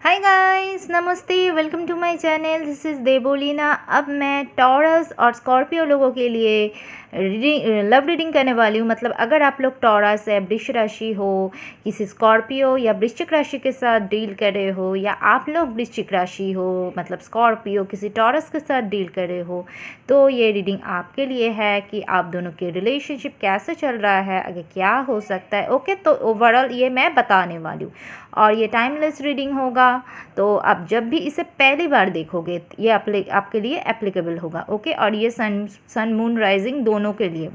हाय guys, नमस्ते, welcome to my channel. This is Debolina. अब मैं टॉरस और स्कॉर्पियो लोगों के लिए लव रीडिंग करने वाली हूँ। मतलब अगर आप लोग टॉरस है, वृष राशि हो, किसी स्कॉर्पियो या वृश्चिक राशि के साथ डील कर रहे हो, या आप लोग वृश्चिक राशि हो मतलब स्कॉर्पियो किसी टॉरस के साथ डील कर रहे हो, तो ये रीडिंग आपके लिए है कि आप दोनों के रिलेशनशिप कैसे चल रहा है, आगे क्या हो सकता है। ओके, तो ओवरऑल ये मैं बताने वाली हूँ और ये टाइमलेस रीडिंग होगा। तो आप जब भी इसे पहली बार देखोगे ये आपके लिए एप्लीकेबल होगा। ओके, और ये सन मून राइजिंग दोनों के लिए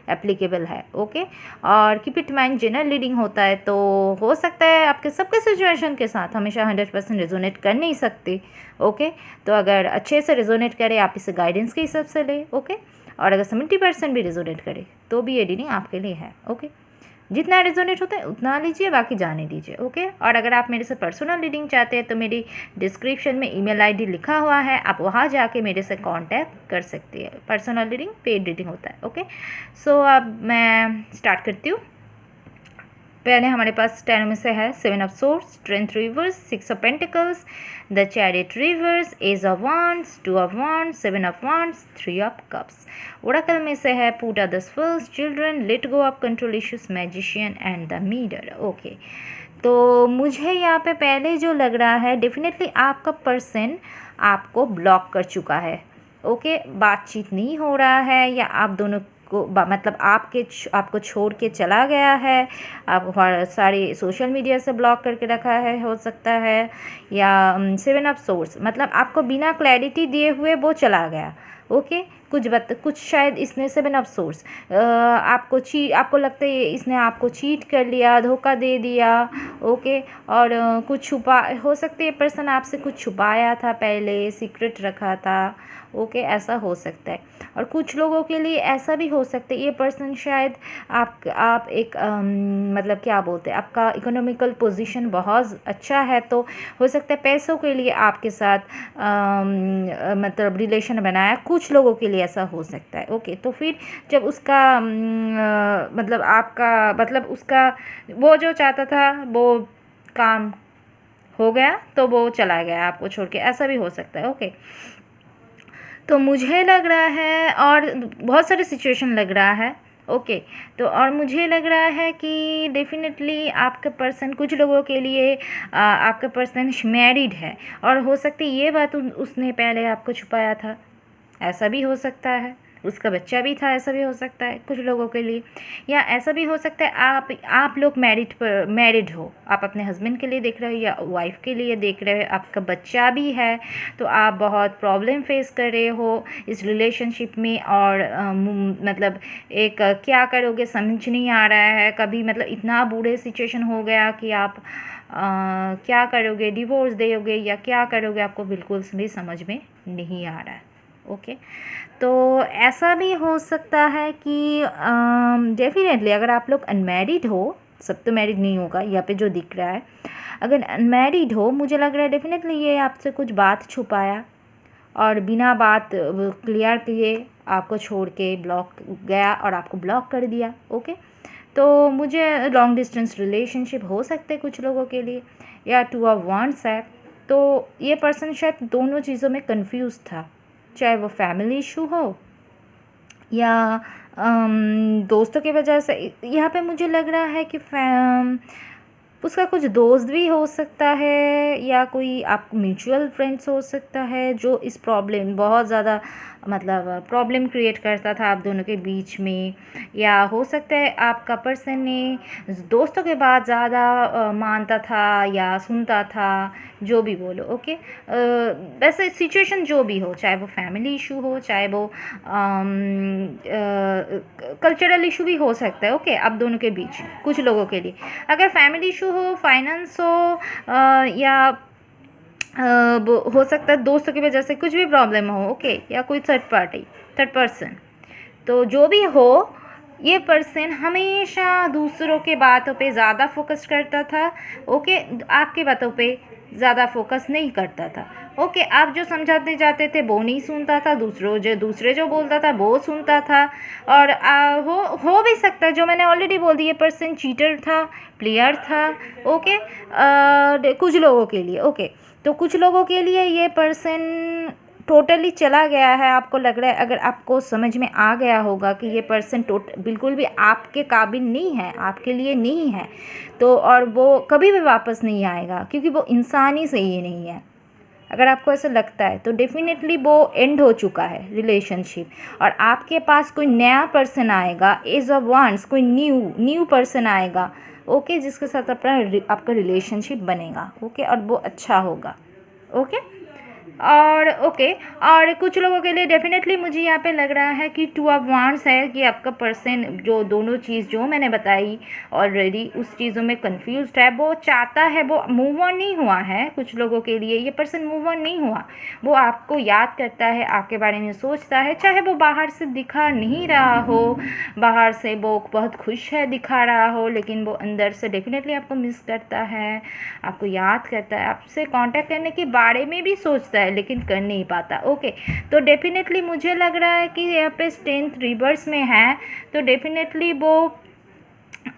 एप्लीकेबल है। ओके, और keep it mind general reading होता है, तो हो सकता है आपके सबके सिचुएशन के साथ हमेशा 100% रेजोनेट कर नहीं सकते। ओके, तो अगर अच्छे से रेजोनेट करे आप इसे गाइडेंस के हिसाब से ले। ओके, और अगर 70% भी रेजोनेट करे तो भी ये रीडिंग आपके लिए है। ओके, जितना रेजोनेट होता है उतना लीजिए, बाकी जाने दीजिए। ओके, और अगर आप मेरे से पर्सनल रीडिंग चाहते हैं तो मेरी डिस्क्रिप्शन में ईमेल आईडी लिखा हुआ है, आप वहाँ जाके मेरे से कांटेक्ट कर सकते हैं। पर्सनल रीडिंग पेड रीडिंग होता है। ओके, सो अब मैं स्टार्ट करती हूँ। पहले हमारे पास टैरो में से है 7 of swords, strength reverse, 6 of pentacles, the chariot reverse, ace of wands, 2 of wands, 7 of wands, 3 of cups. Oracle में से है put out the spells, children, let go of control issues, magician and the mirror. Okay, तो मुझे यहाँ पे पहले जो लग रहा है डेफिनेटली आपका पर्सन आपको ब्लॉक कर चुका है। ओके, बातचीत नहीं हो रहा है, या आप दोनों को मतलब आपको छोड़ के चला गया है, आप सारे सोशल मीडिया से ब्लॉक करके रखा है हो सकता है, या 7 ऑफ सोर्स मतलब आपको बिना क्लैरिटी दिए हुए वो चला गया। ओके, कुछ शायद इसने 7 ऑफ सोर्स आपको लगता है इसने आपको चीट कर लिया, धोखा दे दिया। ओके, और कुछ छुपा हो सकता है पर्सन आपसे कुछ छुपाया था, पहले सीक्रेट रखा था। ओके, ऐसा हो सकता है। और कुछ लोगों के लिए ऐसा भी हो सकता है ये पर्सन शायद आप एक मतलब क्या बोलते हैं, आपका इकोनॉमिकल पोजीशन बहुत अच्छा है, तो हो सकता है पैसों के लिए आपके साथ मतलब रिलेशन बनाया। कुछ लोगों के लिए ऐसा हो सकता है। ओके, तो फिर जब उसका मतलब आपका मतलब उसका वो जो चाहता था वो काम हो गया तो वो चला गया आपको छोड़ के, ऐसा भी हो सकता है। ओके, तो मुझे लग रहा है और बहुत सारे सिचुएशन लग रहा है। ओके, तो और मुझे लग रहा है कि डेफिनेटली आपका पर्सन कुछ लोगों के लिए आपका पर्सन मैरिड है, और हो सकती है ये बात उसने पहले आपको छुपाया था, ऐसा भी हो सकता है। उसका बच्चा भी था, ऐसा भी हो सकता है कुछ लोगों के लिए। या ऐसा भी हो सकता है आप लोग मैरिड हो, आप अपने हस्बैंड के लिए देख रहे हो या वाइफ के लिए देख रहे हो, आपका बच्चा भी है, तो आप बहुत प्रॉब्लम फेस कर रहे हो इस रिलेशनशिप में। और मतलब एक क्या करोगे समझ नहीं आ रहा है। कभी मतलब इतना बुरे सिचुएशन हो गया कि आप क्या करोगे, डिवोर्स दोगे या क्या करोगे, आपको बिल्कुल भी समझ में नहीं आ रहा है। ओके, तो ऐसा भी हो सकता है कि डेफिनेटली अगर आप लोग अनमैरिड हो, सब तो मैरिड नहीं होगा यहाँ पे जो दिख रहा है, अगर अनमैरिड हो मुझे लग रहा है डेफिनेटली ये आपसे कुछ बात छुपाया और बिना बात क्लियर किए आपको छोड़ के ब्लॉक गया और आपको ब्लॉक कर दिया। ओके, तो मुझे लॉन्ग डिस्टेंस रिलेशनशिप हो सकते हैं कुछ लोगों के लिए, या 2 ऑफ वांड्स है, तो ये पर्सन शायद दोनों चीज़ों में कंफ्यूज था, चाहे वो फैमिली इशू हो या दोस्तों की वजह से। यहाँ पे मुझे लग रहा है कि उसका कुछ दोस्त भी हो सकता है, या कोई आप म्यूचुअल फ्रेंड्स हो सकता है जो इस प्रॉब्लम बहुत ज़्यादा मतलब प्रॉब्लम क्रिएट करता था आप दोनों के बीच में। या हो सकता है आपका पर्सन ने दोस्तों के बात ज़्यादा मानता था या सुनता था, जो भी बोलो। ओके, वैसे सिचुएशन जो भी हो, चाहे वो फैमिली इशू हो, चाहे वो कल्चरल इशू भी हो सकता है। ओके, आप दोनों के बीच कुछ लोगों के लिए अगर फैमिली इशू हो, फाइनेंस हो, या हो सकता है दोस्तों की वजह से कुछ भी प्रॉब्लम हो। ओके, या कोई थर्ड पर्सन, तो जो भी हो, ये पर्सन हमेशा दूसरों के बातों पे ज़्यादा फोकस करता था। ओके, आपके बातों पे ज़्यादा फोकस नहीं करता था। ओके, आप जो समझाते जाते थे वो नहीं सुनता था, दूसरे जो बोलता था वो सुनता था। और हो भी सकता है, जो मैंने ऑलरेडी बोल दिया, पर्सन चीटर था, प्लेयर था। ओके, कुछ लोगों के लिए। ओके, तो कुछ लोगों के लिए ये पर्सन टोटली चला गया है। आपको लग रहा है, अगर आपको समझ में आ गया होगा कि ये पर्सन बिल्कुल भी आपके काबिल नहीं है, आपके लिए नहीं है, तो और वो कभी भी वापस नहीं आएगा, क्योंकि वो इंसान ही सही नहीं है। अगर आपको ऐसा लगता है तो डेफिनेटली वो एंड हो चुका है रिलेशनशिप, और आपके पास कोई नया पर्सन आएगा, एज ऑफ वांट्स कोई न्यू पर्सन आएगा। ओके, जिसके साथ आपका रिलेशनशिप बनेगा। ओके, और वो अच्छा होगा। ओके, और ओके, और कुछ लोगों के लिए डेफिनेटली मुझे यहाँ पे लग रहा है कि 2 ऑफ वांड्स है, कि आपका पर्सन जो दोनों चीज़ जो मैंने बताई ऑलरेडी उस चीज़ों में कंफ्यूज्ड है। वो चाहता है, वो मूव ऑन नहीं हुआ है। कुछ लोगों के लिए ये पर्सन मूव ऑन नहीं हुआ, वो आपको याद करता है, आपके बारे में सोचता है, चाहे वो बाहर से दिखा नहीं रहा हो, बाहर से वो बहुत खुश है दिखा रहा हो, लेकिन वो अंदर से डेफिनेटली आपको मिस करता है, आपको याद करता है, आपसे कांटेक्ट करने के बारे में भी सोचता है, लेकिन कर नहीं पाता। ओके, तो डेफिनेटली मुझे लग रहा है कि यहाँ पे स्ट्रेंथ रिवर्स में है, तो डेफिनेटली वो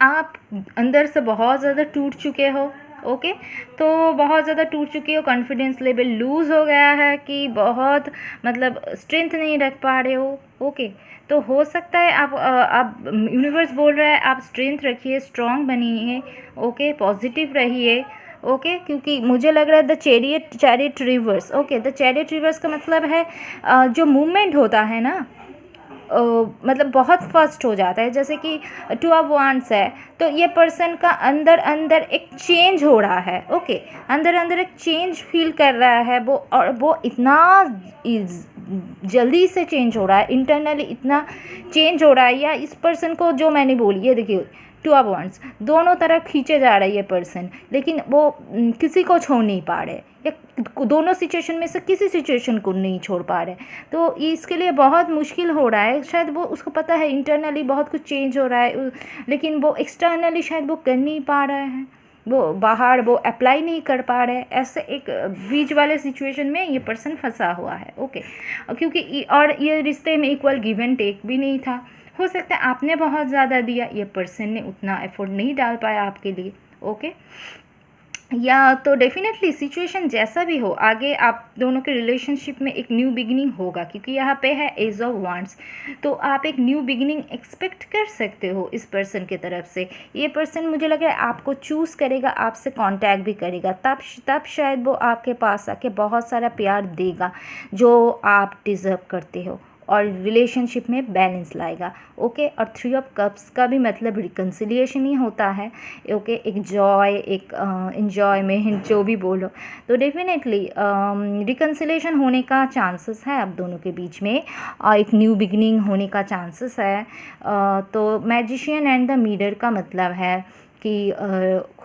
आप अंदर से बहुत ज़्यादा टूट चुके हो। ओके, तो बहुत ज़्यादा टूट चुके हो, कॉन्फिडेंस लेवल लूज़ हो गया है, कि बहुत मतलब स्ट्रेंथ नहीं रख पा रहे हो। ओके, तो हो सकता है आप यूनिवर्स बोल रहा है आप स्ट्रेंथ रखिए, स्ट्रॉन्ग बनिए। ओके, पॉजिटिव रहिए। ओके, क्योंकि मुझे लग रहा है the chariot reverse. Okay, the chariot reverse का मतलब है जो मूवमेंट होता है ना, मतलब बहुत फास्ट हो जाता है। जैसे कि 2 ऑफ वांड्स है, तो ये पर्सन का अंदर अंदर एक चेंज हो रहा है। ओके, अंदर अंदर एक चेंज फील कर रहा है वो, और वो इतना जल्दी से चेंज हो रहा है, इंटरनली इतना चेंज हो रहा है। या इस पर्सन को जो मैंने बोली है, देखिए 2 ऑफ वांड्स दोनों तरफ खींचे जा रही है पर्सन, लेकिन वो किसी को छोड़ नहीं पा रहे, या दोनों सिचुएशन में से किसी सिचुएशन को नहीं छोड़ पा रहे। तो इसके लिए बहुत मुश्किल हो रहा है। शायद वो, उसको पता है इंटरनली बहुत कुछ चेंज हो रहा है, लेकिन वो एक्सटर्नली शायद वो कर नहीं पा रहा है, वो बाहर वो अप्लाई नहीं कर पा रहे। ऐसे एक बीच वाले सिचुएशन में ये पर्सन फंसा हुआ है। ओके, क्योंकि और ये रिश्ते में इक्वल गिव एंड टेक भी नहीं था। हो सकता है आपने बहुत ज़्यादा दिया, ये पर्सन ने उतना एफर्ट नहीं डाल पाया आपके लिए। ओके, या तो डेफिनेटली सिचुएशन जैसा भी हो, आगे आप दोनों के रिलेशनशिप में एक न्यू बिगिनिंग होगा, क्योंकि यहाँ पे है एज ऑफ वांड्स, तो आप एक न्यू बिगिनिंग एक्सपेक्ट कर सकते हो इस पर्सन की तरफ से। ये पर्सन मुझे लग रहा है आपको चूज़ करेगा, आपसे कांटेक्ट भी करेगा, तब शायद वो आपके पास आके बहुत सारा प्यार देगा जो आप डिज़र्व करते हो, और रिलेशनशिप में बैलेंस लाएगा। ओके, और 3 ऑफ कप्स का भी मतलब रिकन्सिलिएशन ही होता है। ओके, एक जॉय, एक एन्जॉयमेंट, जो भी बोलो, तो डेफिनेटली रिकन्सिलिएशन होने का चांसेस है आप दोनों के बीच में, और एक न्यू बिगिनिंग होने का चांसेस है। तो मैजिशियन एंड द मिरर का मतलब है कि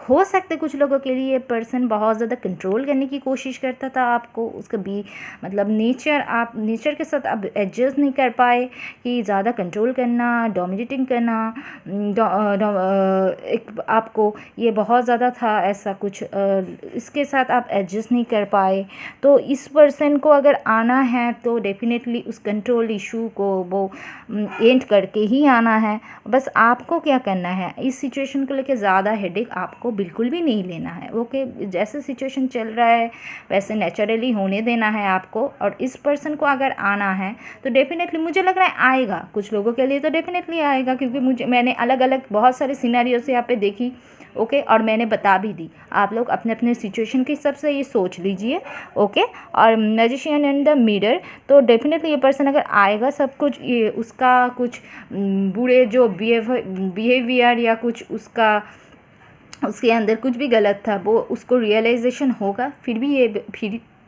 हो सकते कुछ लोगों के लिए पर्सन बहुत ज़्यादा कंट्रोल करने की कोशिश करता था आपको, उसका भी मतलब नेचर के साथ आप एडजस्ट नहीं कर पाए, कि ज़्यादा कंट्रोल करना, डोमिनेटिंग करना, एक आपको ये बहुत ज़्यादा था ऐसा कुछ, इसके साथ आप एडजस्ट नहीं कर पाए। तो इस पर्सन को अगर आना है तो डेफिनेटली उस कंट्रोल इशू को वो एंड करके ही आना है। बस आपको क्या करना है, इस सिचुएशन को लेकर ज़्यादा हेडेक आपको बिल्कुल भी नहीं लेना है। ओके, जैसे सिचुएशन चल रहा है वैसे नेचुरली होने देना है आपको। और इस पर्सन को अगर आना है तो डेफिनेटली मुझे लग रहा है आएगा, कुछ लोगों के लिए तो डेफिनेटली आएगा, क्योंकि मैंने अलग अलग बहुत सारे सिनेरियोस यहाँ पे देखी। ओके, और मैंने बता भी दी, आप लोग अपने अपने सिचुएशन के हिसाब से ये सोच लीजिए। ओके, और मैजिशियन एंड द मिरर, तो डेफिनेटली ये पर्सन अगर आएगा, सब कुछ ये उसका कुछ बुरे जो बिहेवियर या कुछ उसके अंदर कुछ भी गलत था वो उसको रियलाइजेशन होगा,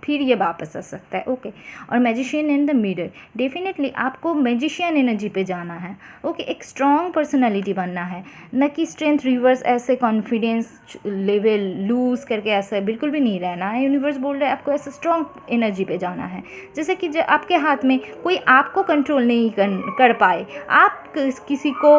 फिर ये वापस आ सकता है। ओके, और magician in the mirror, definitely आपको मैजिशियन एनर्जी पे जाना है। ओके, एक स्ट्रॉन्ग पर्सनालिटी बनना है, न कि स्ट्रेंथ रिवर्स ऐसे कॉन्फिडेंस लेवल लूज़ करके ऐसा बिल्कुल भी नहीं रहना है। यूनिवर्स बोल रहा है आपको ऐसे स्ट्रॉन्ग एनर्जी पे जाना है, जैसे कि जो आपके हाथ में कोई आपको कंट्रोल नहीं कर पाए, आप किसी को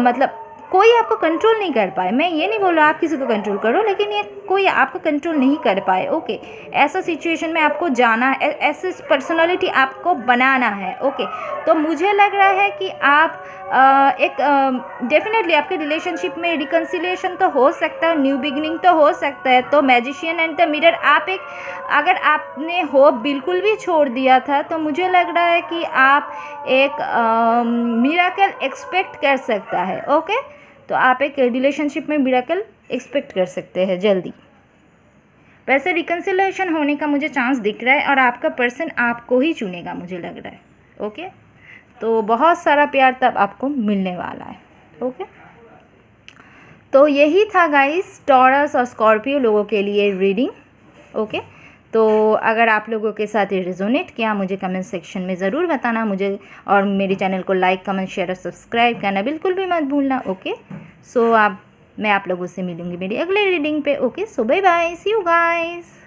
मतलब कोई आपको कंट्रोल नहीं कर पाए। मैं ये नहीं बोल रहा आप किसी को कंट्रोल करो, लेकिन ये कोई आपको कंट्रोल नहीं कर पाए। ओके, ऐसा सिचुएशन में आपको जाना है, ऐसी पर्सनालिटी आपको बनाना है। ओके, तो मुझे लग रहा है कि आप एक डेफिनेटली आपके रिलेशनशिप में रिकन्सिलिएशन तो हो सकता है, न्यू बिगिनिंग तो हो सकता है। तो मैजिशियन एंड द मिरर, आप एक, अगर आपने होप बिल्कुल भी छोड़ दिया था तो मुझे लग रहा है कि आप एक मिरेकल एक्सपेक्ट कर सकता है। ओके, तो आप एक रिलेशनशिप में मिरेकल एक्सपेक्ट कर सकते हैं जल्दी। वैसे रिकन्सिलिएशन होने का मुझे चांस दिख रहा है और आपका पर्सन आपको ही चुनेगा मुझे लग रहा है। ओके, तो बहुत सारा प्यार तब आपको मिलने वाला है। ओके, तो यही था गाइस टॉरस और स्कॉर्पियो लोगों के लिए रीडिंग। ओके, तो अगर आप लोगों के साथ ये रिजोनेट किया मुझे कमेंट सेक्शन में ज़रूर बताना मुझे, और मेरे चैनल को लाइक कमेंट शेयर और सब्सक्राइब करना बिल्कुल भी मत भूलना। ओके, सो मैं आप लोगों से मिलूँगी मेरी अगले रीडिंग पे। Okay, so bye bye, see you guys.